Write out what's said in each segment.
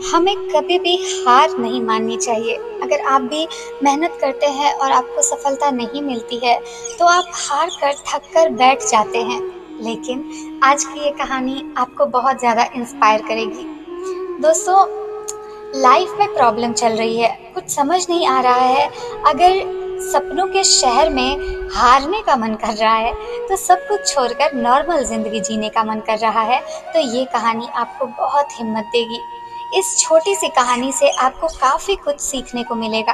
हमें कभी भी हार नहीं माननी चाहिए। अगर आप भी मेहनत करते हैं और आपको सफलता नहीं मिलती है, तो आप हार कर थक कर बैठ जाते हैं। लेकिन आज की ये कहानी आपको बहुत ज़्यादा इंस्पायर करेगी। दोस्तों, लाइफ में प्रॉब्लम चल रही है, कुछ समझ नहीं आ रहा है। अगर सपनों के शहर में हारने का मन कर रहा है, तो सब कुछ छोड़कर नॉर्मल जिंदगी जीने का मन कर रहा है, तो ये कहानी आपको बहुत हिम्मत देगी। इस छोटी सी कहानी से आपको काफी कुछ सीखने को मिलेगा।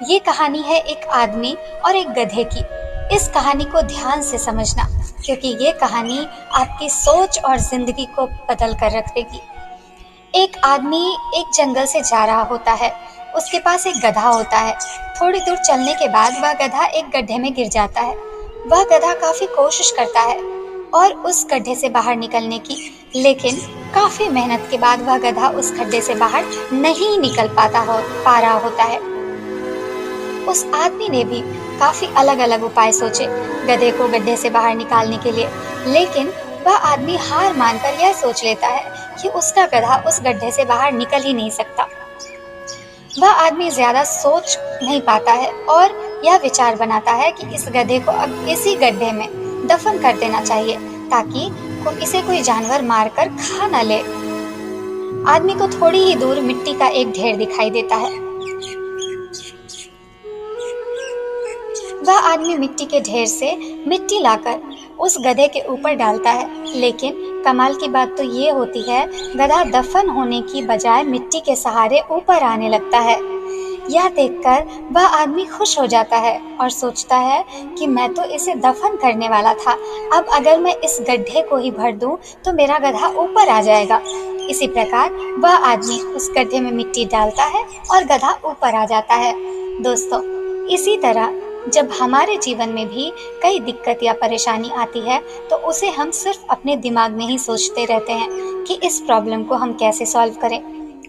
ये कहानी है एक आदमी और एक गधे की। इस कहानी को ध्यान से समझना, क्योंकि ये कहानी आपकी सोच और जिंदगी को बदल कर रख देगी। एक आदमी एक जंगल से जा रहा होता है। उसके पास एक गधा होता है। थोड़ी दूर चलने के बाद वह गधा एक गड्ढे में गिर जाता है। वह गधा काफी कोशिश करता है और उस गड्ढे से बाहर निकलने की, लेकिन काफी मेहनत के बाद वह गधा उस गड्ढे से बाहर नहीं निकल पा रहा होता है। उस आदमी ने भी काफी अलग अलग उपाय सोचे गधे को गड्ढे से बाहर निकालने के लिए, लेकिन वह आदमी हार मानकर यह सोच लेता है कि उसका गधा उस गड्ढे से बाहर निकल ही नहीं सकता। वह आदमी ज्यादा सोच नहीं पाता है और यह विचार बनाता है कि इस गधे को अब इसी गड्ढे में दफन कर देना चाहिए, ताकि इसे कोई जानवर मारकर खा न ले। आदमी को थोड़ी ही दूर मिट्टी का एक ढेर दिखाई देता है। वह आदमी मिट्टी के ढेर से मिट्टी लाकर उस गधे के ऊपर डालता है, लेकिन कमाल की बात तो ये होती है, गधा दफन होने की बजाय मिट्टी के सहारे ऊपर आने लगता है। यह देखकर वह आदमी खुश हो जाता है और सोचता है कि मैं तो इसे दफन करने वाला था, अब अगर मैं इस गड्ढे को ही भर दूं तो मेरा गधा ऊपर आ जाएगा। इसी प्रकार वह आदमी उस गड्ढे में मिट्टी डालता है और गधा ऊपर आ जाता है। दोस्तों, इसी तरह जब हमारे जीवन में भी कई दिक्कत या परेशानी आती है, तो उसे हम सिर्फ अपने दिमाग में ही सोचते रहते हैं कि इस प्रॉब्लम को हम कैसे सॉल्व करें,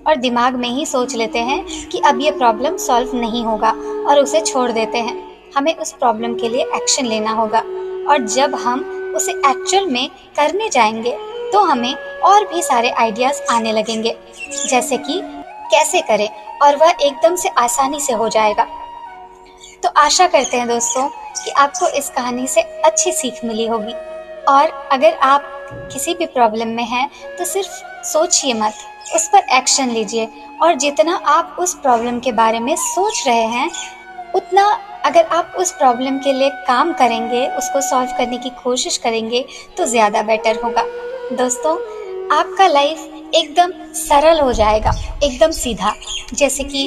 और दिमाग में ही सोच लेते हैं कि अब ये प्रॉब्लम सॉल्व नहीं होगा और उसे छोड़ देते हैं। हमें उस प्रॉब्लम के लिए एक्शन लेना होगा, और जब हम उसे एक्चुअल में करने जाएंगे तो हमें और भी सारे आइडियाज आने लगेंगे, जैसे कि कैसे करें, और वह एकदम से आसानी से हो जाएगा। तो आशा करते हैं दोस्तों कि आपको इस कहानी से अच्छी सीख मिली होगी, और अगर आप किसी भी प्रॉब्लम में हैं तो सिर्फ सोचिए मत, उस पर एक्शन लीजिए, और जितना आप उस प्रॉब्लम के बारे में सोच रहे हैं, उतना अगर आप उस प्रॉब्लम के लिए काम करेंगे, उसको सॉल्व करने की कोशिश करेंगे, तो ज़्यादा बेटर होगा। दोस्तों, आपका लाइफ एकदम सरल हो जाएगा, एकदम सीधा। जैसे कि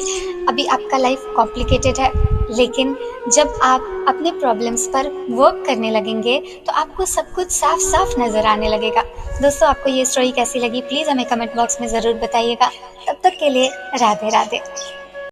अभी आपका लाइफ कॉम्प्लिकेटेड है, लेकिन जब आप अपने प्रॉब्लम्स पर वर्क करने लगेंगे तो आपको सब कुछ साफ साफ नज़र आने लगेगा। दोस्तों, आपको ये स्टोरी कैसी लगी प्लीज़ हमें कमेंट बॉक्स में ज़रूर बताइएगा। तब तक के लिए राधे राधे।